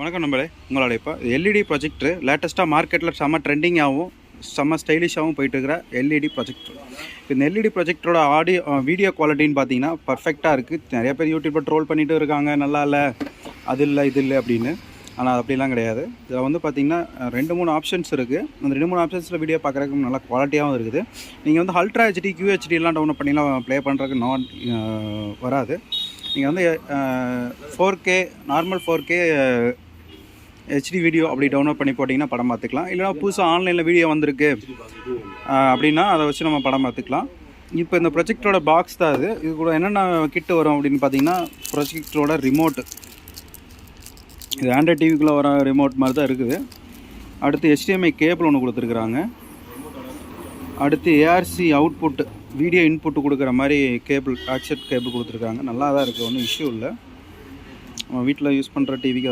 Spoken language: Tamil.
வணக்கம் நம்பளே, உங்களோட இப்போ எல்இடி ப்ரொஜெக்டர் லேட்டஸ்ட்டாக மார்க்கெட்டில் செம்ம ட்ரெண்டிங்காகவும் செம்ம ஸ்டைலிஷாகவும் போயிட்டுருக்கிற எல்இடி ப்ரொஜெக்டர். இந்த எல்இடி ப்ரொஜெக்டரோட வீடியோ குவாலிட்டின்னு பார்த்தீங்கன்னா பர்ஃபெக்டாக இருக்குது. நிறைய பேர் யூடியூப்பில் ட்ரோல் பண்ணிகிட்டு இருக்காங்க, நல்லா இல்லை, அது இல்லை, இது இல்லை அப்படின்னு. ஆனால் அப்படிலாம் கிடையாது. இதில் வந்து பார்த்திங்கன்னா 2-3 ஆப்ஷன்ஸ் இருக்குது. அந்த 2-3 ஆப்ஷன்ஸில் வீடியோ பார்க்குறதுக்கு நல்லா குவாலிட்டியாகவும் இருக்குது. நீங்கள் வந்து அல்ட்ரா ஹெச்டி QHDலாம் டவுன்லோட் பண்ணிலாம் ப்ளே பண்ணுறதுக்கு வராது. நீங்கள் வந்து 4K normal 4K HD video அப்படி டவுன்லோட் பண்ணி போட்டிங்கன்னா படம் பார்த்துக்கலாம். இல்லைனா புதுசாக ஆன்லைனில் வீடியோ வந்திருக்கு அப்படின்னா அதை வச்சு நம்ம படம் பார்த்துக்கலாம். இப்போ இந்த ப்ரொஜெக்டரோட பாக்ஸ் தான் இது கூட என்னென்ன கிட்டு வரும் அப்படின்னு பார்த்தீங்கன்னா, ப்ரொஜெக்டரோட ரிமோட்டு, இது ஆண்ட்ராய்ட் டிவிக்குள்ளே வர ரிமோட் மாதிரி தான் இருக்குது. அடுத்து HDMI கேபிள் ஒன்று கொடுத்துருக்குறாங்க. அடுத்து ARC அவுட்புட்டு, வீடியோ இன்புட்டு கொடுக்குற மாதிரி கேபிள், ஆக்செட் கேபிள் கொடுத்துருக்காங்க. நல்லா தான் இருக்குது, ஒன்றும் இஷ்யூ இல்லை. நம்ம வீட்டில் யூஸ் பண்ணுற டிவிக்கு